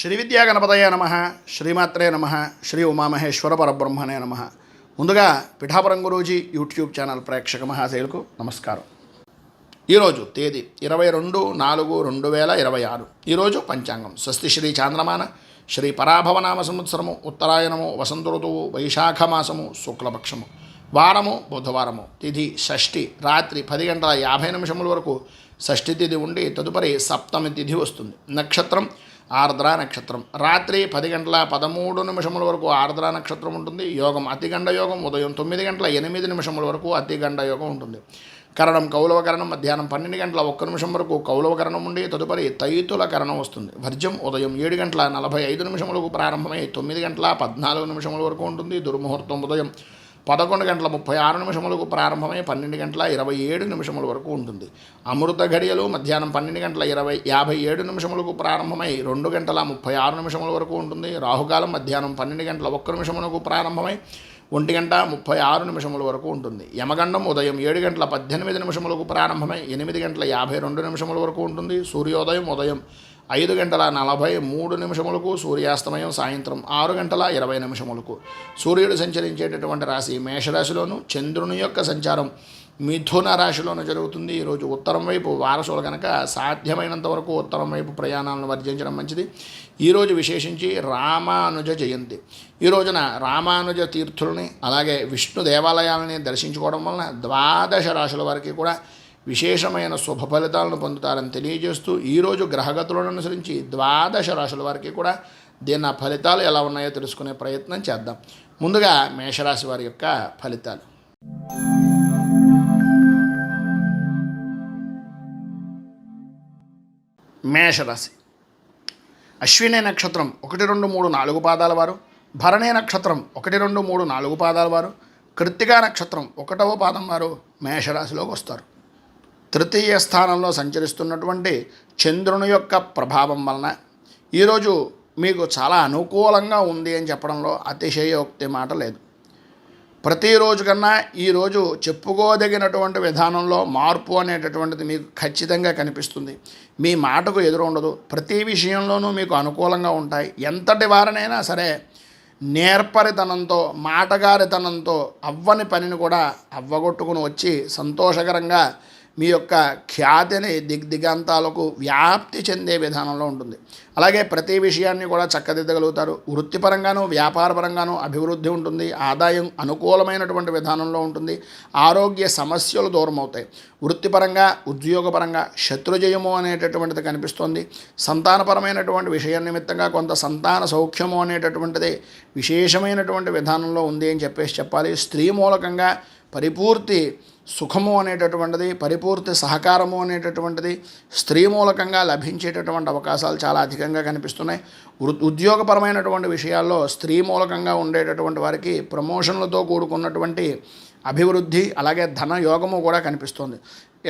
శ్రీ విద్యా గణపతయ నమ, శ్రీమాత్రే నమ, శ్రీ ఉమామహేశ్వర పరబ్రహ్మణే నమ. ముందుగా పిఠాపురం గురూజీ యూట్యూబ్ ఛానల్ ప్రేక్షక మహాశయులకు నమస్కారం. ఈరోజు తేదీ 22/4/2026. ఈరోజు పంచాంగం స్వస్తి శ్రీ చాంద్రమాన శ్రీ పరాభవనామ సంవత్సరము ఉత్తరాయణము వసంత ఋతువు వైశాఖ మాసము శుక్లపక్షము వారము బుధవారము తిథి షష్ఠి రాత్రి 10:50 వరకు షష్ఠి తిథి ఉండి తదుపరి సప్తమి తిథి వస్తుంది. నక్షత్రం ఆర్ద్ర నక్షత్రం. రాత్రి 10:13 వరకు ఆర్ద్ర నక్షత్రం ఉంటుంది. యోగం అతిగండ యోగం ఉదయం 9:08 వరకు అతిగండ యోగం ఉంటుంది. కరణం కౌలవ కరణం మధ్యాహ్నం 12:01 వరకు కౌలవ కరణం ఉండి తదుపరి తైతుల కరణం వస్తుంది. వర్జ్యం ఉదయం 7:45 ప్రారంభమై 9:14 వరకు ఉంటుంది. దుర్ముహూర్తం ఉదయం 11:36 ప్రారంభమై 12:27 వరకు ఉంటుంది. అమృత ఘడియలు మధ్యాహ్నం 12:57 ప్రారంభమై 2:36 వరకు ఉంటుంది. రాహుకాలం మధ్యాహ్నం 12:01 ప్రారంభమై 1:36 వరకు ఉంటుంది. యమగండం ఉదయం 7:18 ప్రారంభమై 8:52 వరకు ఉంటుంది. సూర్యోదయం ఉదయం 5:43 సూర్యాస్తమయం సాయంత్రం 6:20 సూర్యుడు సంచరించేటటువంటి రాశి మేషరాశిలోను, చంద్రుని యొక్క సంచారం మిథున రాశిలోనూ జరుగుతుంది. ఈరోజు ఉత్తరం వైపు వారసులు కనుక సాధ్యమైనంత వరకు ఉత్తరం వైపు ప్రయాణాలను వర్జించడం మంచిది. ఈరోజు విశేషించి రామానుజ జయంతి. ఈ రోజున రామానుజ తీర్థులని అలాగే విష్ణు దేవాలయాలని దర్శించుకోవడం వలన 12 రాశుల వారికి కూడా విశేషమైన శుభ ఫలితాలను పొందుతారని తెలియజేస్తూ ఈరోజు గ్రహగతులను అనుసరించి 12 రాశుల వారికి కూడా దీని ఫలితాలు ఎలా ఉన్నాయో తెలుసుకునే ప్రయత్నం చేద్దాం. ముందుగా మేషరాశి వారి యొక్క ఫలితాలు. మేషరాశి అశ్విని నక్షత్రం 1, 2, 3, 4 పాదాల వారు, భరణి నక్షత్రం 1, 2, 3, 4 పాదాల వారు, కృత్తికా నక్షత్రం 1వ పాదం వారు మేషరాశిలోకి వస్తారు. తృతీయ స్థానంలో సంచరిస్తున్నటువంటి చంద్రుని యొక్క ప్రభావం వలన ఈరోజు మీకు చాలా అనుకూలంగా ఉంది అని చెప్పడంలో అతిశయోక్తి మాట లేదు. ప్రతిరోజు కన్నా ఈరోజు చెప్పుకోదగినటువంటి విధానంలో మార్పు అనేటటువంటిది మీకు ఖచ్చితంగా కనిపిస్తుంది. మీ మాటకు ఎదురు ఉండదు. ప్రతి విషయంలోనూ మీకు అనుకూలంగా ఉంటాయి. ఎంతటి వారినైనా సరే నేర్పరితనంతో మాటగారితనంతో అవ్వని పనిని కూడా అవ్వగొట్టుకుని వచ్చి సంతోషకరంగా మీ యొక్క ఖ్యాతిని దిగ్దిగంతాలకు వ్యాప్తి చెందే విధానంలో ఉంటుంది. అలాగే ప్రతి విషయాన్ని కూడా చక్కదిద్దగలుగుతారు. వృత్తిపరంగాను వ్యాపారపరంగాను అభివృద్ధి ఉంటుంది. ఆదాయం అనుకూలమైనటువంటి విధానంలో ఉంటుంది. ఆరోగ్య సమస్యలు దూరం అవుతాయి. వృత్తిపరంగా ఉద్యోగపరంగా శత్రుజయము అనేటటువంటిది కనిపిస్తుంది. సంతానపరమైనటువంటి విషయం నిమిత్తంగా కొంత సంతాన సౌఖ్యము అనేటటువంటిది విశేషమైనటువంటి విధానంలో ఉంది అని చెప్పాలి. స్త్రీ మూలకంగా పరిపూర్తి సుఖము అనేటటువంటిది, పరిపూర్తి సహకారము అనేటటువంటిది స్త్రీ మూలకంగా లభించేటటువంటి అవకాశాలు చాలా అధికంగా కనిపిస్తున్నాయి. ఉద్యోగపరమైనటువంటి విషయాల్లో స్త్రీ మూలకంగా ఉండేటటువంటి వారికి ప్రమోషన్లతో కూడుకున్నటువంటి అభివృద్ధి అలాగే ధన యోగము కూడా కనిపిస్తుంది.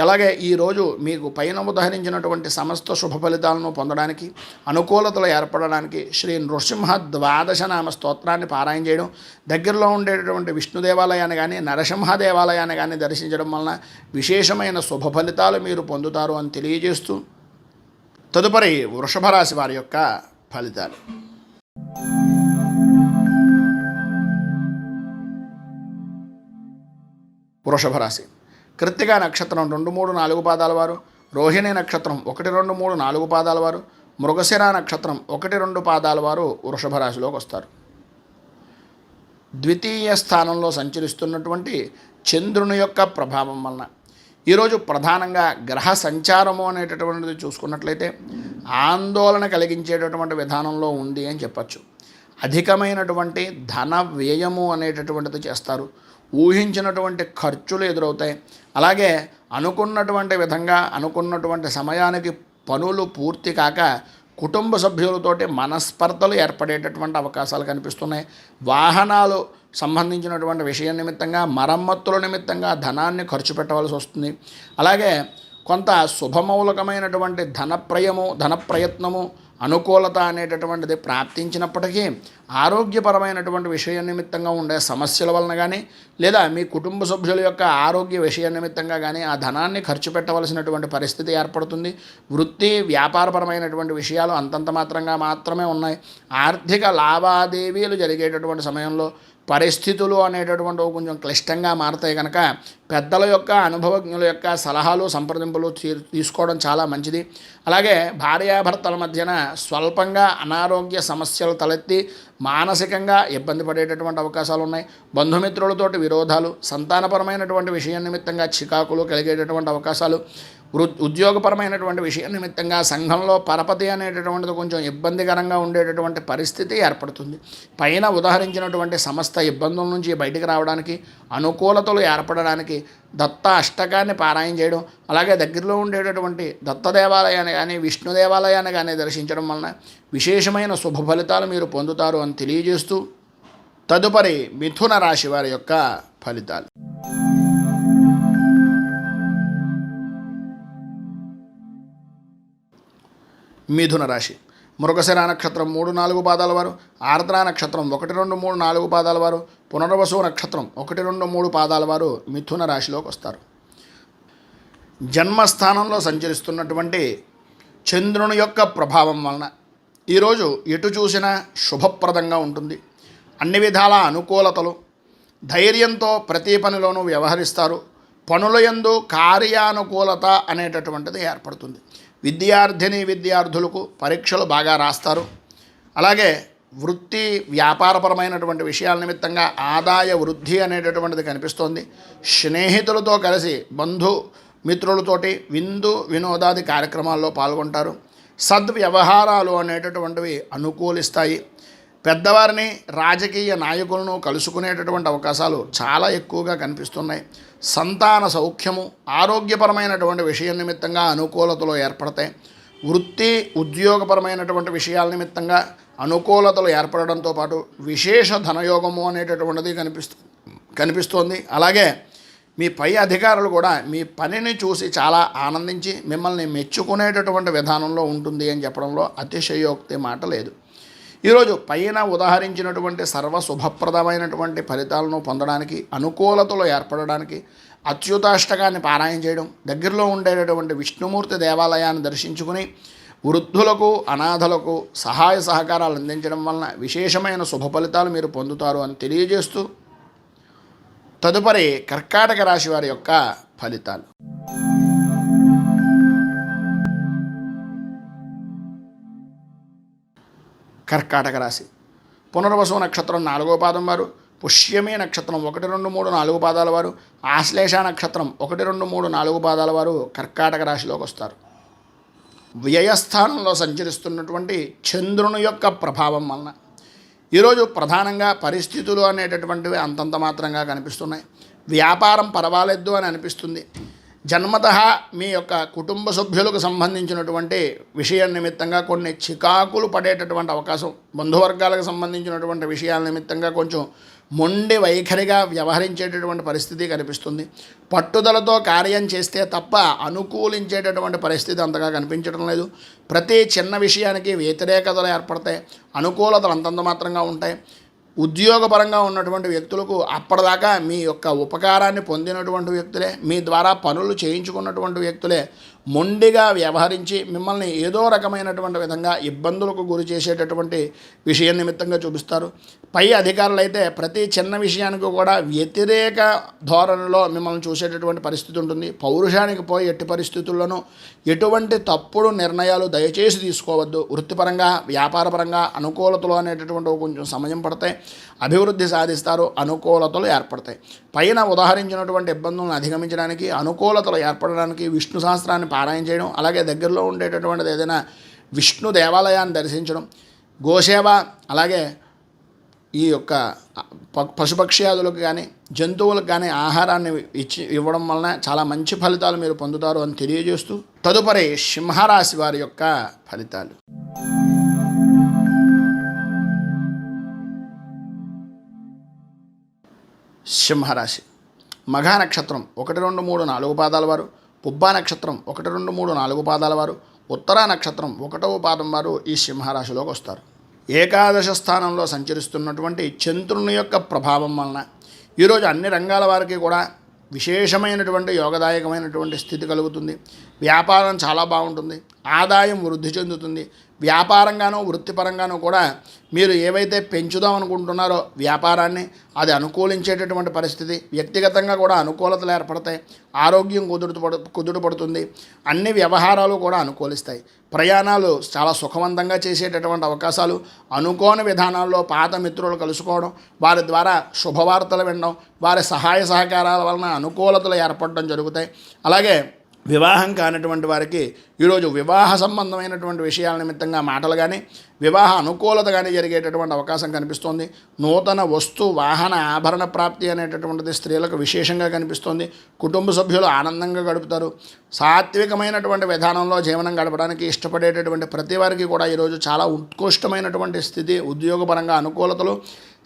అలాగే ఈరోజు మీకు పైన ఉదహరించినటువంటి సమస్త శుభ ఫలితాలను పొందడానికి అనుకూలతలు ఏర్పడడానికి శ్రీ నృసింహ 12 నామ స్తోత్రాన్ని పారాయణ చేయడం, దగ్గరలో ఉండేటటువంటి విష్ణు దేవాలయాన్ని కానీ నరసింహ దేవాలయాన్ని కానీ దర్శించడం వలన విశేషమైన శుభ ఫలితాలు మీరు పొందుతారు అని తెలియజేస్తూ తదుపరి వృషభ రాశి వారి యొక్క ఫలితాలు. వృషభ రాశి కృత్తికా నక్షత్రం 2, 3, 4 పాదాల వారు, రోహిణి నక్షత్రం 1, 2, 3, 4 పాదాల వారు, మృగశిర నక్షత్రం 1, 2 పాదాల వారు వృషభ రాశిలోకి వస్తారు. ద్వితీయ స్థానంలో సంచరిస్తున్నటువంటి చంద్రుని యొక్క ప్రభావం వలన ఈరోజు ప్రధానంగా గ్రహ సంచారము అనేటటువంటిది చూసుకున్నట్లయితే ఆందోళన కలిగించేటటువంటి విధానంలో ఉంది అని చెప్పచ్చు. అధికమైనటువంటి ధన వ్యయము అనేటటువంటిది చేస్తారు. ఊహించినటువంటి ఖర్చులు ఎదురవుతాయి. అలాగే అనుకున్నటువంటి విధంగా అనుకున్నటువంటి సమయానికి పనులు పూర్తి కాక కుటుంబ సభ్యులతోటి మనస్పర్ధలు ఏర్పడేటటువంటి అవకాశాలు కనిపిస్తున్నాయి. వాహనాలు సంబంధించినటువంటి విషయం నిమిత్తంగా మరమ్మతుల నిమిత్తంగా ధనాన్ని ఖర్చు పెట్టవలసి వస్తుంది. అలాగే కొంత శుభమౌలకమైనటువంటి ధన ప్రయత్నము అనుకూలత అనేటటువంటిది ప్రాప్తించినప్పటికీ ఆరోగ్యపరమైనటువంటి విషయ నిమిత్తంగా ఉండే సమస్యల వలన కానీ లేదా మీ కుటుంబ సభ్యుల యొక్క ఆరోగ్య విషయ నిమిత్తంగా కానీ ఆ ధనాన్ని ఖర్చు పెట్టవలసినటువంటి పరిస్థితి ఏర్పడుతుంది. వృత్తి వ్యాపారపరమైనటువంటి విషయాలు అంతంత మాత్రమే ఉన్నాయి. ఆర్థిక లావాదేవీలు జరిగేటటువంటి సమయంలో పరిస్థితులు అనేటటువంటివి కొంచెం క్లిష్టంగా మారతాయి కనుక పెద్దల యొక్క అనుభవజ్ఞుల యొక్క సలహాలు సంప్రదింపులు తీసుకోవడం చాలా మంచిది. అలాగే భార్యాభర్తల మధ్యన స్వల్పంగా అనారోగ్య సమస్యలు తలెత్తి మానసికంగా ఇబ్బంది పడేటటువంటి అవకాశాలు ఉన్నాయి. బంధుమిత్రులతోటి విరోధాలు, సంతానపరమైనటువంటి విషయం నిమిత్తంగా చికాకులు కలిగేటటువంటి అవకాశాలు, ఉద్యోగపరమైనటువంటి విషయం నిమిత్తంగా సంఘంలో పరపతి అనేటటువంటిది కొంచెం ఇబ్బందికరంగా ఉండేటటువంటి పరిస్థితి ఏర్పడుతుంది. పైన ఉదాహరించినటువంటి సమస్త ఇబ్బందుల నుంచి బయటికి రావడానికి, అనుకూలతలు ఏర్పడడానికి దత్త అష్టకాన్ని పారాయణ చేయడం, అలాగే దగ్గరలో ఉండేటటువంటి దత్త దేవాలయాన్ని కానీ విష్ణు దేవాలయాన్ని కానీ దర్శించడం వలన విశేషమైన శుభ ఫలితాలు మీరు పొందుతారు అని తెలియజేస్తూ తదుపరి మిథున రాశి వారి యొక్క ఫలితాలు. మిథున రాశి మృగశిర నక్షత్రం 3-4 పాదాల వారు, ఆర్ద్ర నక్షత్రం 1-2-3-4 పాదాల వారు, పునర్వసు నక్షత్రం 1-2-3 పాదాల వారు మిథున రాశిలోకి వస్తారు. జన్మస్థానంలో సంచరిస్తున్నటువంటి చంద్రుని యొక్క ప్రభావం వలన ఈరోజు ఎటు చూసినా శుభప్రదంగా ఉంటుంది. అన్ని విధాల అనుకూలతలు, ధైర్యంతో ప్రతి పనిలోనూ వ్యవహరిస్తారు. పనుల యందు కార్యానుకూలత అనేటటువంటిది ఏర్పడుతుంది. విద్యార్థులకు పరీక్షలు బాగా రాస్తారు. అలాగే వృత్తి వ్యాపారపరమైనటువంటి విషయాల నిమిత్తంగా ఆదాయ వృద్ధి అనేటటువంటిది కనిపిస్తోంది. స్నేహితులతో కలిసి బంధుమిత్రులతోటి వినోదాది కార్యక్రమాల్లో పాల్గొంటారు. సద్వ్యవహారాలు అనేటటువంటివి అనుకూలిస్తాయి. పెద్దవారిని, రాజకీయ నాయకులను కలుసుకునేటటువంటి అవకాశాలు చాలా ఎక్కువగా కనిపిస్తున్నాయి. సంతాన సౌఖ్యము, ఆరోగ్యపరమైనటువంటి విషయం నిమిత్తంగా అనుకూలతలు ఏర్పడతాయి. వృత్తి ఉద్యోగపరమైనటువంటి విషయాల నిమిత్తంగా అనుకూలతలు ఏర్పడడంతో పాటు విశేష ధనయోగము అనేటటువంటిది కనిపిస్తోంది. అలాగే మీ పై అధికారులు కూడా మీ పనిని చూసి చాలా ఆనందించి మిమ్మల్ని మెచ్చుకునేటటువంటి విధానంలో ఉంటుంది అని చెప్పడంలో అతిశయోక్తి మాట లేదు. ఈరోజు పైన ఉదాహరించినటువంటి సర్వశుభప్రదమైనటువంటి ఫలితాలను పొందడానికి, అనుకూలతలు ఏర్పడడానికి అచ్యుతాష్టకాన్ని పారాయణ చేయడం, దగ్గరలో ఉండేటటువంటి విష్ణుమూర్తి దేవాలయాన్ని దర్శించుకుని వృద్ధులకు, అనాథలకు సహాయ సహకారాలు అందించడం వలన విశేషమైన శుభ ఫలితాలు మీరు పొందుతారు అని తెలియజేస్తూ తదుపరి కర్కాటక రాశి వారి యొక్క ఫలితాలు. కర్కాటక రాశి పునర్వసు నక్షత్రం 4వ పాదం వారు, పుష్యమి నక్షత్రం 1-2-3-4 పాదాల వారు, ఆశ్లేష నక్షత్రం 1-2-3-4 పాదాల వారు కర్కాటక రాశిలోకి వస్తారు. వ్యయస్థానంలో సంచరిస్తున్నటువంటి చంద్రుని యొక్క ప్రభావం వలన ఈరోజు ప్రధానంగా పరిస్థితులు అనేటటువంటివి అంతంత మాత్రంగా కనిపిస్తున్నాయి. వ్యాపారం పర్వాలేదు అని అనిపిస్తుంది. జన్మతః మీ యొక్క కుటుంబ సభ్యులకు సంబంధించినటువంటి విషయం నిమిత్తంగా కొన్ని చికాకులు పడేటటువంటి అవకాశం, బంధువర్గాలకు సంబంధించినటువంటి విషయాల నిమిత్తంగా కొంచెం మొండి వైఖరిగా వ్యవహరించేటటువంటి పరిస్థితి కనిపిస్తుంది. పట్టుదలతో కార్యం చేస్తే తప్ప అనుకూలించేటటువంటి పరిస్థితి అంతగా కనిపించడం లేదు. ప్రతి చిన్న విషయానికి వ్యతిరేకతలు ఏర్పడతాయి, అనుకూలతలు అంతంత మాత్రంగా ఉంటాయి. ఉద్యోగపరంగా ఉన్నటువంటి వ్యక్తులకు అప్పటిదాకా మీ యొక్క ఉపకారాన్ని పొందినటువంటి వ్యక్తులే, మీ ద్వారా పనులు చేయించుకున్నటువంటి వ్యక్తులే మొండిగా వ్యవహరించి మిమ్మల్ని ఏదో రకమైనటువంటి విధంగా ఇబ్బందులకు గురి చేసేటటువంటి విషయం నిమిత్తంగా చూపిస్తారు. పై అధికారులు అయితే ప్రతి చిన్న విషయానికి కూడా వ్యతిరేక ధోరణిలో మిమ్మల్ని చూసేటటువంటి పరిస్థితి ఉంటుంది. పౌరుషానికి పోయి ఎట్టి పరిస్థితుల్లోనూ ఎటువంటి తప్పుడు నిర్ణయాలు దయచేసి తీసుకోవద్దు. వృత్తిపరంగా, వ్యాపారపరంగా అనుకూలతలు అనేటటువంటి కొంచెం సమయం పడతాయి. అభివృద్ధి సాధిస్తారు, అనుకూలతలు ఏర్పడతాయి. పైన ఉదాహరించినటువంటి ఇబ్బందులను అధిగమించడానికి, అనుకూలతలు ఏర్పడడానికి విష్ణు సహస్రాన్ని పారాయణ చేయడం, అలాగే దగ్గరలో ఉండేటటువంటిది ఏదైనా విష్ణు దేవాలయాన్ని దర్శించడం, గోసేవ, అలాగే ఈ యొక్క పశుపక్ష్యాదులకు కానీ జంతువులకు కానీ ఆహారాన్ని ఇవ్వడం వలన చాలా మంచి ఫలితాలు మీరు పొందుతారు అని తెలియజేస్తూ తదుపరి సింహరాశి వారి యొక్క ఫలితాలు. సింహరాశి మఘా నక్షత్రం 1-2-3-4 పాదాల వారు, పుబ్బా నక్షత్రం 1-2-3-4 పాదాల వారు, ఉత్తరా నక్షత్రం 1వ పాదం వారు ఈ సింహరాశిలోకి వస్తారు. ఏకాదశ స్థానంలో సంచరిస్తున్నటువంటి చంద్రుని యొక్క ప్రభావం వలన ఈరోజు అన్ని రంగాల వారికి కూడా విశేషమైనటువంటి యోగదాయకమైనటువంటి స్థితి కలుగుతుంది. వ్యాపారం చాలా బాగుంటుంది, ఆదాయం వృద్ధి చెందుతుంది. వ్యాపారంగానూ వృత్తిపరంగానూ కూడా మీరు ఏవైతే పెంచుదాం అనుకుంటున్నారో వ్యాపారాన్ని అది అనుకూలించేటటువంటి పరిస్థితి, వ్యక్తిగతంగా కూడా అనుకూలతలు ఏర్పడతాయి. ఆరోగ్యం కుదుటపడుతుంది. అన్ని వ్యవహారాలు కూడా అనుకూలిస్తాయి. ప్రయాణాలు చాలా సుఖవంతంగా చేసేటటువంటి అవకాశాలు, అనుకోని విధానాల్లో పాత మిత్రులు కలుసుకోవడం, వారి ద్వారా శుభవార్తలు వినడం, వారి సహాయ సహకారాల వలన అనుకూలతలు ఏర్పడడం జరుగుతాయి. అలాగే వివాహం కానటువంటి వారికి ఈరోజు వివాహ సంబంధమైనటువంటి విషయాల నిమిత్తంగా మాటలు కానీ వివాహ అనుకూలత కానీ జరిగేటటువంటి అవకాశం కనిపిస్తోంది. నూతన వస్తు వాహన ఆభరణ ప్రాప్తి అనేటటువంటిది స్త్రీలకు విశేషంగా కనిపిస్తోంది. కుటుంబ సభ్యులు ఆనందంగా గడుపుతారు. సాత్వికమైనటువంటి విధానంలో జీవనం గడపడానికి ఇష్టపడేటటువంటి ప్రతి వారికి కూడా ఈరోజు చాలా ఉత్కృష్టమైనటువంటి స్థితి, ఉద్యోగపరంగా అనుకూలతలు,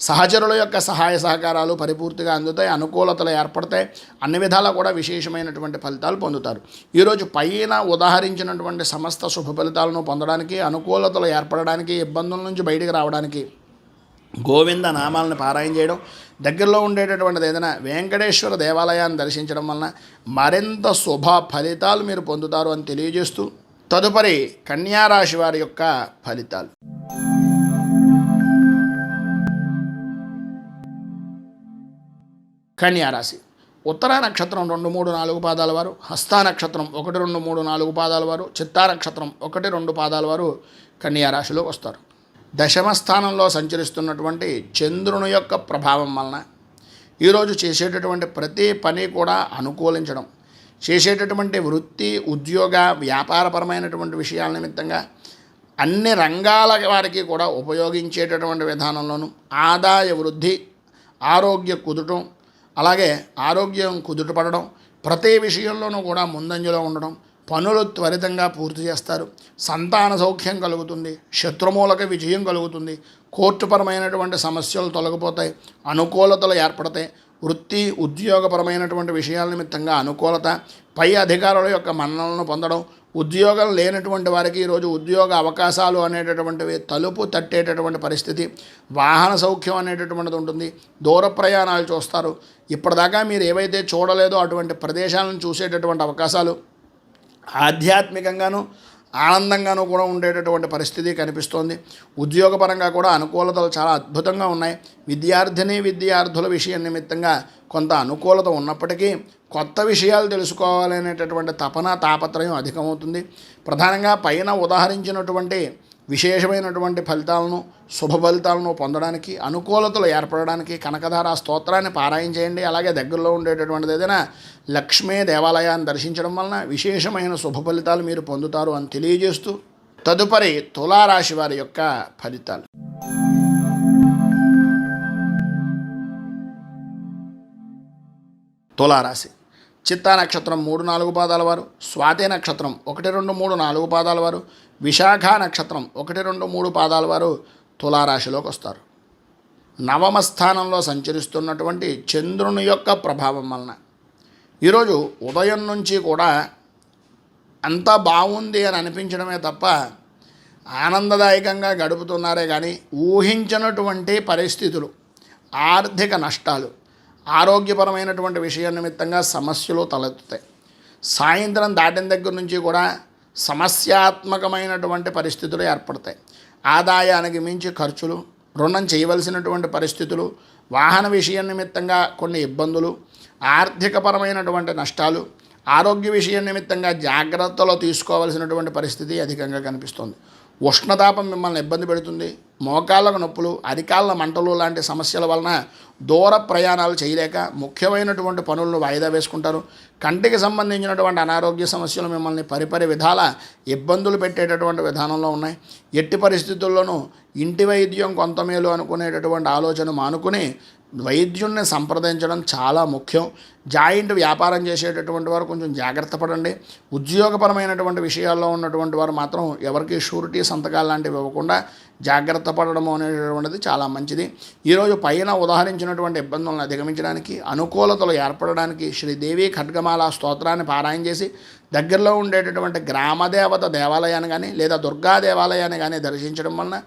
సహచరుల యొక్క సహాయ సహకారాలు పరిపూర్తిగా అందుతాయి. అనుకూలతలు ఏర్పడతాయి. అన్ని విధాలా కూడా విశేషమైనటువంటి ఫలితాలు పొందుతారు. ఈరోజు పైన ఉదాహరించినటువంటి సమస్త శుభ ఫలితాలను పొందడానికి, అనుకూలతలు ఏర్పడడానికి, ఇబ్బందుల నుంచి బయటికి రావడానికి గోవింద నామాలను పారాయణ చేయడం, దగ్గరలో ఉండేటటువంటిది ఏదైనా వెంకటేశ్వర దేవాలయాన్ని దర్శించడం వలన మరింత శుభ ఫలితాలు మీరు పొందుతారు అని తెలియజేస్తూ తదుపరి కన్యారాశి వారి యొక్క ఫలితాలు. కన్యారాశి ఉత్తరా నక్షత్రం 2, 3, 4 పాదాల వారు, హస్తా నక్షత్రం 1, 2, 3, 4 పాదాల వారు, చిత్తా నక్షత్రం 1, 2 పాదాల వారు కన్యారాశిలో వస్తారు. దశమ స్థానంలో సంచరిస్తున్నటువంటి చంద్రుని యొక్క ప్రభావం వలన ఈరోజు చేసేటటువంటి ప్రతి పని కూడా అనుకూలించడం, చేసేటటువంటి వృత్తి ఉద్యోగ వ్యాపారపరమైనటువంటి విషయాల నిమిత్తంగా అన్ని రంగాల వారికి కూడా ఉపయోగించేటటువంటి విధానంలోనూ ఆదాయ వృద్ధి, ఆరోగ్య కుదుటం, అలాగే ఆరోగ్యం కుదుటపడడం, ప్రతి విషయంలోనూ కూడా ముందంజలో ఉండడం, పనులు త్వరితంగా పూర్తి చేస్తారు. సంతాన సౌఖ్యం కలుగుతుంది. శత్రుమూలక విజయం కలుగుతుంది. కోర్టుపరమైనటువంటి సమస్యలు తొలగిపోతాయి. అనుకూలతలు ఏర్పడతాయి. వృత్తి ఉద్యోగపరమైనటువంటి విషయాల నిమిత్తంగా అనుకూలత, పై అధికారుల యొక్క మన్ననలను పొందడం, ఉద్యోగం లేనటువంటి వారికి ఈరోజు ఉద్యోగ అవకాశాలు అనేటటువంటివి తలుపు తట్టేటటువంటి పరిస్థితి, వాహన సౌఖ్యం అనేటటువంటిది ఉంటుంది. దూర ప్రయాణాలు చూస్తారు. ఇప్పటిదాకా మీరు ఏవైతే చూడలేదో అటువంటి ప్రదేశాలను చూసేటటువంటి అవకాశాలు, ఆధ్యాత్మికంగాను ఆనందంగానూ కూడా ఉండేటటువంటి పరిస్థితి కనిపిస్తోంది. ఉద్యోగపరంగా కూడా అనుకూలతలు చాలా అద్భుతంగా ఉన్నాయి. విద్యార్థుల విషయం నిమిత్తంగా కొంత అనుకూలత ఉన్నప్పటికీ కొత్త విషయాలు తెలుసుకోవాలనేటటువంటి తపన తాపత్రయం అధికమవుతుంది. ప్రధానంగా పైన ఉదాహరించినటువంటి విశేషమైనటువంటి ఫలితాలను, శుభ ఫలితాలను పొందడానికి, అనుకూలతలు ఏర్పడడానికి కనకధార స్తోత్రాన్ని పారాయణ చేయండి. అలాగే దగ్గరలో ఉండేటటువంటిది ఏదైనా లక్ష్మీ దేవాలయాన్ని దర్శించడం వలన విశేషమైన శుభ ఫలితాలు మీరు పొందుతారు అని తెలియజేస్తూ తదుపరి తులారాశి వారి యొక్క ఫలితాలు. తులారాశి చిత్తా నక్షత్రం 3, 4 పాదాల వారు, స్వాతి నక్షత్రం 1, 2, 3, 4 పాదాల వారు, విశాఖ నక్షత్రం 1, 2, 3 పాదాల వారు తులారాశిలోకి వస్తారు. నవమ స్థానంలో సంచరిస్తున్నటువంటి చంద్రుని యొక్క ప్రభావం వలన ఈరోజు ఉదయం నుంచి కూడా అంతా బాగుంది అని అనిపించడమే తప్ప ఆనందదాయకంగా గడుపుతున్నారే కానీ ఊహించినటువంటి పరిస్థితులు, ఆర్థిక నష్టాలు, ఆరోగ్యపరమైనటువంటి విషయం నిమిత్తంగా సమస్యలు తలెత్తుతాయి. సాయంత్రం దాటిన దగ్గర నుంచి కూడా సమస్యాత్మకమైనటువంటి పరిస్థితులు ఏర్పడతాయి. ఆదాయానికి మించి ఖర్చులు, రుణం చేయవలసినటువంటి పరిస్థితులు, వాహన విషయం నిమిత్తంగా కొన్ని ఇబ్బందులు, ఆర్థికపరమైనటువంటి నష్టాలు, ఆరోగ్య విషయం నిమిత్తంగా జాగ్రత్తలు తీసుకోవాల్సినటువంటి పరిస్థితి అధికంగా కనిపిస్తుంది. ఉష్ణతాపం మిమ్మల్ని ఇబ్బంది పెడుతుంది. మోకాళ్ళకు నొప్పులు, అరికాళ్ళ మంటలు లాంటి సమస్యల వలన దూర ప్రయాణాలు చేయలేక ముఖ్యమైనటువంటి పనులను వాయిదా వేసుకుంటారు. కంటికి సంబంధించినటువంటి అనారోగ్య సమస్యలు మిమ్మల్ని పరిపరి విధాల ఇబ్బందులు పెట్టేటటువంటి విధానంలో ఉన్నాయి. ఎట్టి పరిస్థితుల్లోనూ ఇంటి వైద్యం కొంత మేలు అనుకునేటటువంటి ఆలోచన మానుకుని వైద్యుడిని సంప్రదించడం చాలా ముఖ్యం. జాయింట్ వ్యాపారం చేసేటటువంటి వారు కొంచెం జాగ్రత్త పడండి. ఉద్యోగపరమైనటువంటి విషయాల్లో ఉన్నటువంటి వారు మాత్రం ఎవరికి షూరిటీ సంతకాలు లాంటివి ఇవ్వకుండా జాగ్రత్త పడడం అనేటటువంటిది చాలా మంచిది. ఈరోజు పైన ఉదాహరించినటువంటి ఇబ్బందులను అధిగమించడానికి, అనుకూలతలు ఏర్పడడానికి శ్రీదేవి ఖడ్గమాల స్తోత్రాన్ని పారాయణ చేసి దగ్గరలో ఉండేటటువంటి గ్రామదేవత దేవాలయాన్ని కానీ లేదా దుర్గా దేవాలయాన్ని కానీ దర్శించడం వలన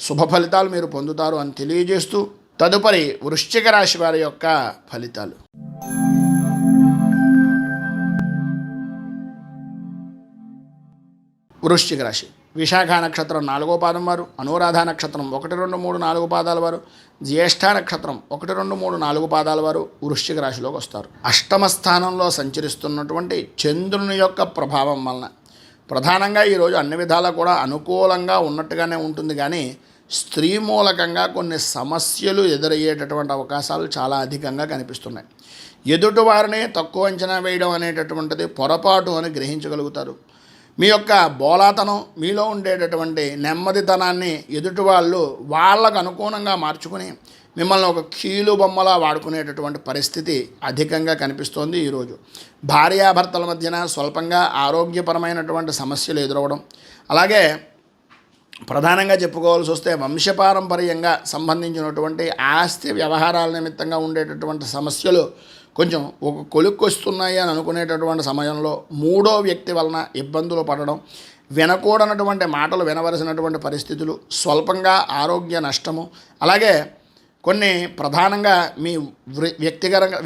శుభ ఫలితాలు మీరు పొందుతారు అని తెలియజేస్తూ తదుపరి వృశ్చిక రాశి వారి యొక్క ఫలితాలు. వృశ్చిక రాశి విశాఖ నక్షత్రం 4వ పాదం వారు, అనురాధ నక్షత్రం 1, 2, 3, 4 పాదాల వారు, జ్యేష్ఠ నక్షత్రం 1, 2, 3, 4 పాదాల వారు వృశ్చిక రాశిలోకి వస్తారు. అష్టమ స్థానంలో సంచరిస్తున్నటువంటి చంద్రుని యొక్క ప్రభావం వలన ప్రధానంగా ఈరోజు అన్ని విధాలా కూడా అనుకూలంగా ఉన్నట్టుగానే ఉంటుంది, కానీ స్త్రీ మూలకంగా కొన్ని సమస్యలు ఎదురయ్యేటటువంటి అవకాశాలు చాలా అధికంగా కనిపిస్తున్నాయి. ఎదుటివారిని తక్కువ అంచనా వేయడం అనేటటువంటిది పొరపాటు అని గ్రహించగలుగుతారు. మీ యొక్క బోలాతనం, మీలో ఉండేటటువంటి నెమ్మదితనాన్ని ఎదుటి వాళ్ళు వాళ్ళకు అనుగుణంగా మార్చుకుని మిమ్మల్ని ఒక కీలు బొమ్మలా వాడుకునేటటువంటి పరిస్థితి అధికంగా కనిపిస్తోంది. ఈరోజు భార్యాభర్తల మధ్యన స్వల్పంగా ఆరోగ్యపరమైనటువంటి సమస్యలు ఎదురవడం, అలాగే ప్రధానంగా చెప్పుకోవాల్సి వస్తే వంశపారంపర్యంగా సంబంధించినటువంటి ఆస్తి వ్యవహారాల నిమిత్తంగా ఉండేటటువంటి సమస్యలు కొంచెం ఒక కొలుక్కొస్తున్నాయి అని అనుకునేటటువంటి సమయంలో మూడో వ్యక్తి వలన ఇబ్బందులు పడడం, వినకూడనటువంటి మాటలు వినవలసినటువంటి పరిస్థితులు, స్వల్పంగా ఆరోగ్య నష్టము, అలాగే కొన్ని ప్రధానంగా మీ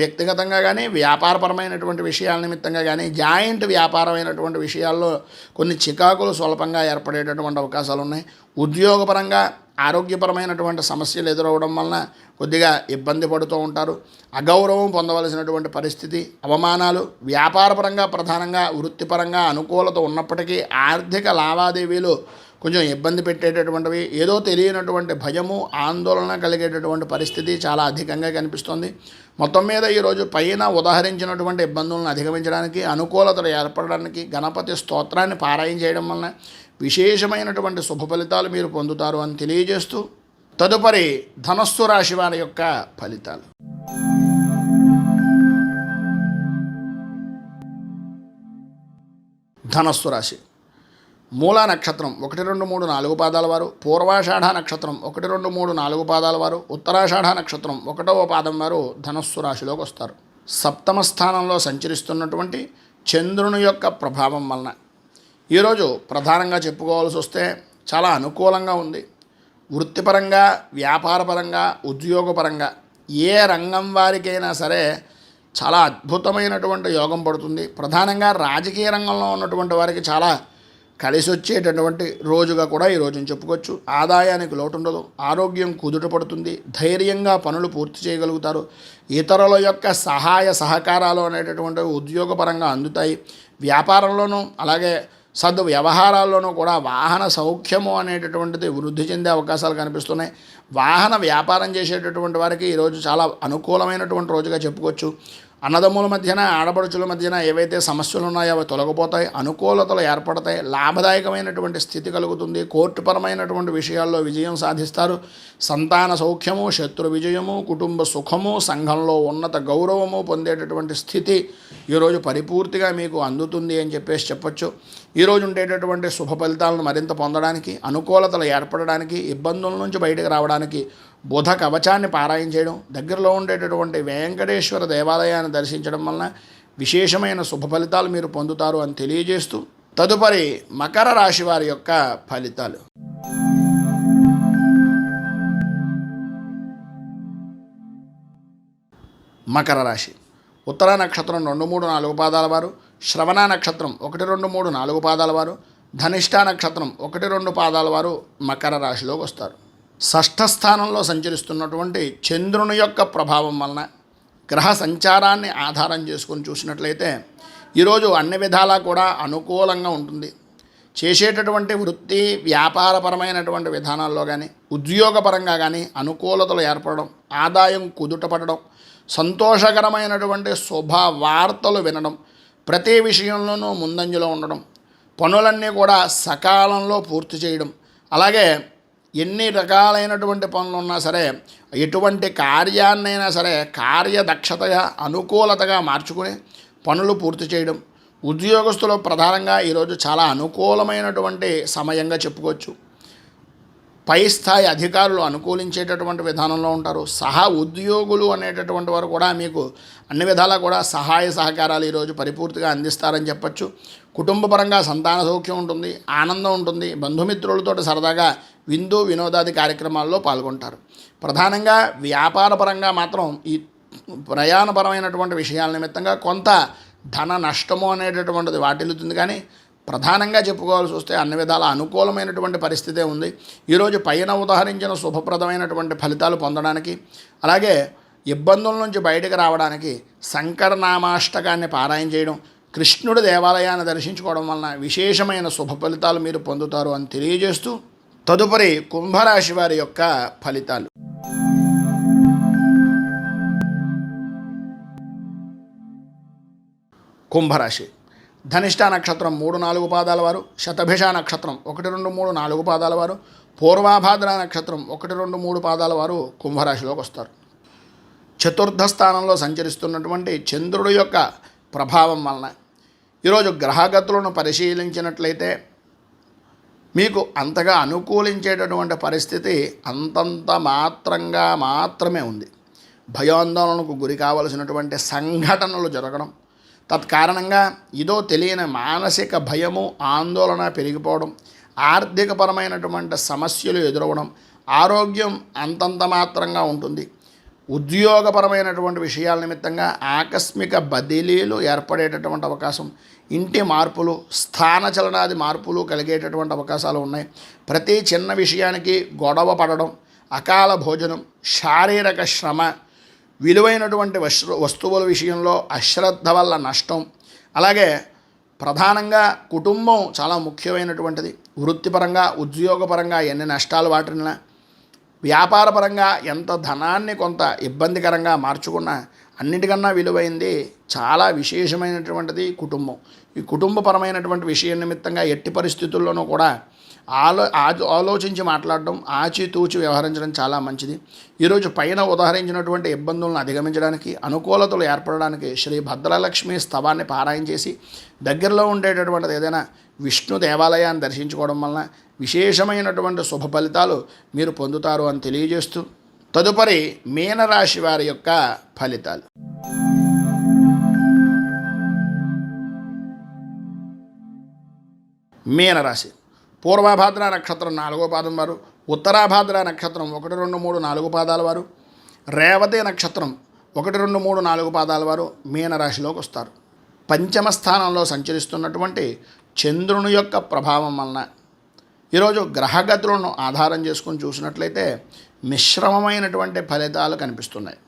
వ్యక్తిగతంగా కానీ వ్యాపారపరమైనటువంటి విషయాల నిమిత్తంగా కానీ జాయింట్ వ్యాపారమైనటువంటి విషయాల్లో కొన్ని చికాకులు స్వల్పంగా ఏర్పడేటటువంటి అవకాశాలు ఉన్నాయి. ఉద్యోగపరంగా ఆరోగ్యపరమైనటువంటి సమస్యలు ఎదురవడం వలన కొద్దిగా ఇబ్బంది పడుతూ ఉంటారు. అగౌరవం పొందవలసినటువంటి పరిస్థితి, అవమానాలు, వ్యాపారపరంగా ప్రధానంగా వృత్తిపరంగా అనుకూలత ఉన్నప్పటికీ ఆర్థిక లావాదేవీలు కొంచెం ఇబ్బంది పెట్టేటటువంటివి, ఏదో తెలియనటువంటి భయము, ఆందోళన కలిగేటటువంటి పరిస్థితి చాలా అధికంగా కనిపిస్తుంది. మొత్తం మీద ఈరోజు పైన ఉదాహరించినటువంటి ఇబ్బందులను అధిగమించడానికి, అనుకూలతలు ఏర్పడడానికి గణపతి స్తోత్రాన్ని పారాయణ చేయడం వలన విశేషమైనటువంటి శుభ ఫలితాలు మీరు పొందుతారు అని తెలియజేస్తూ తదుపరి ధనస్సు రాశి వారి యొక్క ఫలితాలు. ధనస్సు రాశి మూలా నక్షత్రం 1, 2, 3, 4 పాదాల వారు, పూర్వాషాఢ నక్షత్రం 1, 2, 3, 4 పాదాల వారు, ఉత్తరాషాఢ నక్షత్రం 1వ పాదం వారు ధనస్సు రాశిలోకి వస్తారు. సప్తమ స్థానంలో సంచరిస్తున్నటువంటి చంద్రుని యొక్క ప్రభావం వలన ఈరోజు ప్రధానంగా చెప్పుకోవాల్సి వస్తే చాలా అనుకూలంగా ఉంది. వృత్తిపరంగా, వ్యాపారపరంగా, ఉద్యోగపరంగా ఏ రంగం వారికైనా సరే చాలా అద్భుతమైనటువంటి యోగం పడుతుంది. ప్రధానంగా రాజకీయ రంగంలో ఉన్నటువంటి వారికి చాలా కలిసి వచ్చేటటువంటి రోజుగా కూడా ఈ రోజుని చెప్పుకోవచ్చు. ఆదాయానికి లోటు ఉండదు, ఆరోగ్యం కుదుట పడుతుంది, ధైర్యంగా పనులు పూర్తి చేయగలుగుతారు. ఇతరుల యొక్క సహాయ సహకారాలు అనేటటువంటివి ఉద్యోగపరంగా అందుతాయి. వ్యాపారంలోనూ అలాగే వ్యవహారాల్లోనూ కూడా వాహన సౌఖ్యము అనేటటువంటిది వృద్ధి చెందే అవకాశాలు కనిపిస్తున్నాయి. వాహన వ్యాపారం చేసేటటువంటి వారికి ఈరోజు చాలా అనుకూలమైనటువంటి రోజుగా చెప్పుకోవచ్చు. అన్నదమ్ముల మధ్యన, ఆడపడుచుల మధ్యన ఏవైతే సమస్యలు ఉన్నాయో అవి తొలగిపోతాయి, అనుకూలతలు ఏర్పడతాయి, లాభదాయకమైనటువంటి స్థితి కలుగుతుంది. కోర్టుపరమైనటువంటి విషయాల్లో విజయం సాధిస్తారు. సంతాన సౌఖ్యము, శత్రు విజయము, కుటుంబ సుఖము, సంఘంలో ఉన్నత గౌరవము పొందేటటువంటి స్థితి ఈరోజు పరిపూర్తిగా మీకు అందుతుంది అని చెప్పొచ్చు. ఈరోజు ఉండేటటువంటి శుభ ఫలితాలను మరింత పొందడానికి, అనుకూలతలు ఏర్పడడానికి, ఇబ్బందుల నుంచి బయటకు రావడానికి బుధ కవచాన్ని పారాయణ చేయడం, దగ్గరలో ఉండేటటువంటి వెంకటేశ్వర దేవాలయాన్ని దర్శించడం వలన విశేషమైన శుభ ఫలితాలు మీరు పొందుతారు అని తెలియజేస్తూ తదుపరి మకర రాశి వారి యొక్క ఫలితాలు. మకర రాశి ఉత్తర నక్షత్రం 2, 3, 4 పాదాల వారు, శ్రవణ నక్షత్రం 1, 2, 3, 4 పాదాల వారు, ధనిష్ఠ నక్షత్రం 1, 2 పాదాల వారు మకర రాశిలోకి వస్తారు. షష్ఠ స్థానంలో సంచరిస్తున్నటువంటి చంద్రుని యొక్క ప్రభావం వలన గ్రహ సంచారాన్ని ఆధారం చేసుకొని చూసినట్లయితే ఈరోజు అన్ని విధాలా కూడా అనుకూలంగా ఉంటుంది. చేసేటటువంటి వృత్తి వ్యాపారపరమైనటువంటి విధానాల్లో కానీ, ఉద్యోగపరంగా కానీ అనుకూలతలు ఏర్పడడం, ఆదాయం కుదుటపడడం, సంతోషకరమైనటువంటి శుభవార్తలు వినడం, ప్రతి విషయంలోనూ ముందంజలో ఉండడం, పనులన్నీ కూడా సకాలంలో పూర్తి చేయడం, అలాగే ఎన్ని రకాలైనటువంటి పనులు ఉన్నా సరే, ఎటువంటి కార్యాన్నైనా సరే కార్యదక్షతగా అనుకూలతగా మార్చుకుని పనులు పూర్తి చేయడం, ఉద్యోగస్తులు ప్రధానంగా ఈరోజు చాలా అనుకూలమైనటువంటి సమయంగా చెప్పుకోవచ్చు. పై స్థాయి అధికారులు అనుకూలించేటటువంటి విధానంలో ఉంటారు. సహా ఉద్యోగులు అనేటటువంటి వారు కూడా మీకు అన్ని విధాలా కూడా సహాయ సహకారాలు ఈరోజు పరిపూర్తిగా అందిస్తారని చెప్పచ్చు. కుటుంబపరంగా సంతాన సౌఖ్యం ఉంటుంది, ఆనందం ఉంటుంది. బంధుమిత్రులతో సరదాగా విందు వినోదాది కార్యక్రమాల్లో పాల్గొంటారు. ప్రధానంగా వ్యాపారపరంగా మాత్రం ఈ ప్రయాణపరమైనటువంటి విషయాల నిమిత్తంగా కొంత ధన నష్టము అనేటటువంటిది వాటిల్లుతుంది. కానీ ప్రధానంగా చెప్పుకోవాల్సి వస్తే అన్ని విధాల అనుకూలమైనటువంటి పరిస్థితే ఉంది. ఈరోజు పైన ఉదాహరించిన శుభప్రదమైనటువంటి ఫలితాలు పొందడానికి, అలాగే ఇబ్బందుల నుంచి బయటకు రావడానికి శంకరనామాష్టకాన్ని పారాయణ చేయడం, కృష్ణుడి దేవాలయాన్ని దర్శించుకోవడం వలన విశేషమైన శుభ ఫలితాలు మీరు పొందుతారు అని తెలియజేస్తూ, తదుపరి కుంభరాశి వారి యొక్క ఫలితాలు. కుంభరాశి ధనిష్ట నక్షత్రం 3-4 పాదాల వారు, శతభిష నక్షత్రం 1-2-3-4 పాదాల వారు, పూర్వాభాద్ర నక్షత్రం 1-2-3 పాదాల వారు కుంభరాశిలోకి వస్తారు. చతుర్థ స్థానంలో సంచరిస్తున్నటువంటి చంద్రుడి యొక్క ప్రభావం వలన ఈరోజు గ్రహగతులను పరిశీలించినట్లయితే మీకు అంతగా అనుకూలించేటటువంటి పరిస్థితి అంతంత మాత్రమే ఉంది. భయాందోళనకు గురి కావలసినటువంటి సంఘటనలు జరగడం, తత్కారణంగా ఇదో తెలియని మానసిక భయము ఆందోళన పెరిగిపోవడం, ఆర్థికపరమైనటువంటి సమస్యలు ఎదురవడం, ఆరోగ్యం అంతంత మాత్రంగా ఉంటుంది. ఉద్యోగపరమైనటువంటి విషయాల నిమిత్తంగా ఆకస్మిక బదిలీలు ఏర్పడేటటువంటి అవకాశం, ఇంటి మార్పులు, స్థానచలనాది మార్పులు కలిగేటటువంటి అవకాశాలు ఉన్నాయి. ప్రతి చిన్న విషయానికి గొడవ పడడం, అకాల భోజనం, శారీరక శ్రమ, విలువైనటువంటి వస్తువుల విషయంలో అశ్రద్ధ వల్ల నష్టం, అలాగే ప్రధానంగా కుటుంబం చాలా ముఖ్యమైనటువంటిది. వృత్తిపరంగా ఉద్యోగపరంగా ఎన్ని నష్టాలు వాటినా, వ్యాపారపరంగా ఎంత ధనాన్ని కొంత ఇబ్బందికరంగా మార్చుకున్నా అన్నిటికన్నా విలువైంది చాలా విశేషమైనటువంటిది కుటుంబం. ఈ కుటుంబపరమైనటువంటి విషయం నిమిత్తంగా ఎట్టి పరిస్థితుల్లోనూ కూడా ఆలోచించి మాట్లాడడం, ఆచితూచి వ్యవహరించడం చాలా మంచిది. ఈరోజు పైన ఉదాహరించినటువంటి ఇబ్బందులను అధిగమించడానికి, అనుకూలతలు ఏర్పడడానికి శ్రీ భద్రలక్ష్మి స్తవాన్ని పారాయణ చేసి దగ్గరలో ఉండేటటువంటిది ఏదైనా విష్ణు దేవాలయాన్ని దర్శించుకోవడం వలన విశేషమైనటువంటి శుభ ఫలితాలు మీరు పొందుతారు అని తెలియజేస్తూ, తదుపరి మీనరాశి వారి యొక్క ఫలితాలు. మీనరాశి పూర్వభాద్ర నక్షత్రం 4వ పాదం వారు, ఉత్తరాభాద్ర నక్షత్రం 1-2-3-4 పాదాల వారు, రేవతి నక్షత్రం 1-2-3-4 పాదాల వారు మీనరాశిలోకి వస్తారు. పంచమ స్థానంలో సంచరిస్తున్నటువంటి చంద్రుని యొక్క ప్రభావం వలన ఈరోజు గ్రహగతులను ఆధారం చేసుకుని చూసినట్లయితే మిశ్రమమైనటువంటి ఫలితాలు కనిపిస్తున్నాయి.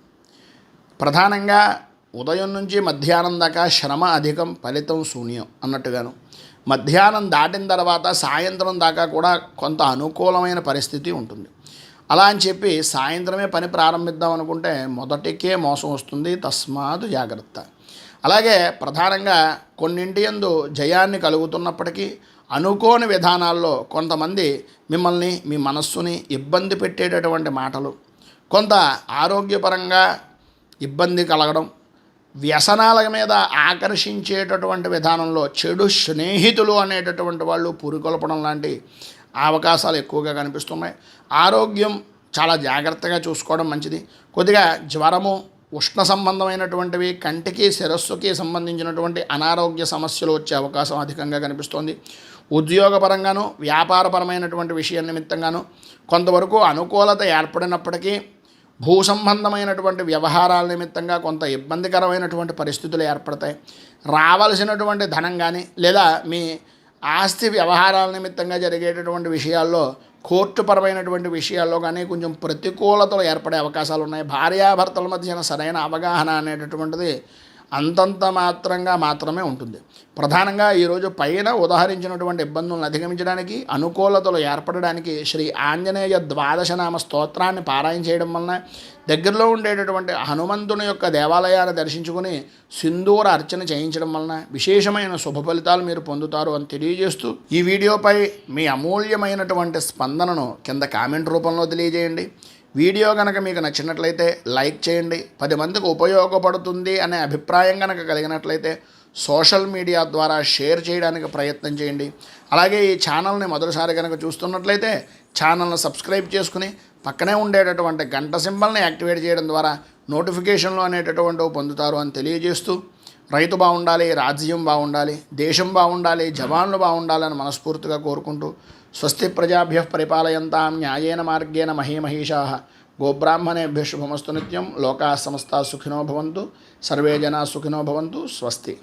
ప్రధానంగా ఉదయం నుంచి మధ్యాహ్నం దాకా శ్రమ అధికం, ఫలితం శూన్యం అన్నట్టుగాను, మధ్యాహ్నం దాటిన తర్వాత సాయంత్రం దాకా కూడా కొంత అనుకూలమైన పరిస్థితి ఉంటుంది. అలా అని చెప్పి సాయంత్రమే పని ప్రారంభిద్దాం అనుకుంటే మొదటికే మోసం వస్తుంది, తస్మాత్ జాగ్రత్త. అలాగే ప్రధానంగా కొన్నింటి యందు జయాన్ని కలుగుతున్నప్పటికీ అనుకోని విధానాల్లో కొంతమంది మిమ్మల్ని, మీ మనస్సుని ఇబ్బంది పెట్టేటటువంటి మాటలు, కొంత ఆరోగ్యపరంగా ఇబ్బంది కలగడం, వ్యసనాల మీద ఆకర్షించేటటువంటి విధానంలో చెడు స్నేహితులు అనేటటువంటి వాళ్ళు పురికొల్పడం లాంటి అవకాశాలు ఎక్కువగా కనిపిస్తున్నాయి. ఆరోగ్యం చాలా జాగ్రత్తగా చూసుకోవడం మంచిది. కొద్దిగా జ్వరము, ఉష్ణ సంబంధమైనటువంటివి, కంటికి శిరస్సుకి సంబంధించినటువంటి అనారోగ్య సమస్యలు వచ్చే అవకాశం అధికంగా కనిపిస్తోంది. ఉద్యోగపరంగాను వ్యాపారపరమైనటువంటి విషయం నిమిత్తంగాను కొంతవరకు అనుకూలత ఏర్పడినప్పటికీ భూ సంబంధమైనటువంటి వ్యవహారాల నిమిత్తంగా కొంత ఇబ్బందికరమైనటువంటి పరిస్థితులు ఏర్పడతాయి. రావాల్సినటువంటి ధనం కానీ లేదా మీ ఆస్తి వ్యవహారాల నిమిత్తంగా జరిగేటటువంటి విషయాల్లో, కోర్టుపరమైనటువంటి విషయాల్లో కానీ కొంచెం ప్రతికూలతలు ఏర్పడే అవకాశాలు ఉన్నాయి. భార్యాభర్తల మధ్యన సరైన అవగాహన అనేటటువంటిది అంతంత మాత్రమే ఉంటుంది. ప్రధానంగా ఈరోజు పైన ఉదాహరించినటువంటి ఇబ్బందులను అధిగమించడానికి, అనుకూలతలు ఏర్పడడానికి శ్రీ ఆంజనేయ ద్వాదశనామ స్తోత్రాన్ని పారాయణ చేయడం వలన, దగ్గరలో ఉండేటటువంటి హనుమంతుని యొక్క దేవాలయాన్ని దర్శించుకుని సింధూర అర్చన చేయించడం వలన విశేషమైన శుభ ఫలితాలు మీరు పొందుతారు అని తెలియజేస్తూ, ఈ వీడియోపై మీ అమూల్యమైనటువంటి స్పందనను కింద కామెంట్ రూపంలో తెలియజేయండి. వీడియో కనుక మీకు నచ్చినట్లయితే లైక్ చేయండి. 10 మందికి ఉపయోగపడుతుంది అనే అభిప్రాయం కనుక కలిగినట్లయితే సోషల్ మీడియా ద్వారా షేర్ చేయడానికి ప్రయత్నం చేయండి. అలాగే ఈ ఛానల్ని మొదటిసారి కనుక చూస్తున్నట్లయితే ఛానల్ని సబ్స్క్రైబ్ చేసుకుని పక్కనే ఉండేటటువంటి గంట సింబల్ని యాక్టివేట్ చేయడం ద్వారా నోటిఫికేషన్లు అనేటటువంటివి పొందుతారు అని తెలియజేస్తూ, రైతు బాగుండాలి, రాజ్యం బాగుండాలి, దేశం బాగుండాలి, జవాన్లు బాగుండాలని మనస్ఫూర్తిగా కోరుకుంటూ, స్వస్తి ప్రజాభ్యః పరిపాలయంతాం న్యాయేన మార్గేణ మహీమహీషాః గోబ్రాహ్మణేభ్యः శుభమస్తు నిత్యం. లోకాः సమస్తాः సుఖినో భవంతు. సర్వే జనాः సుఖినో భవంతు. స్వస్తి.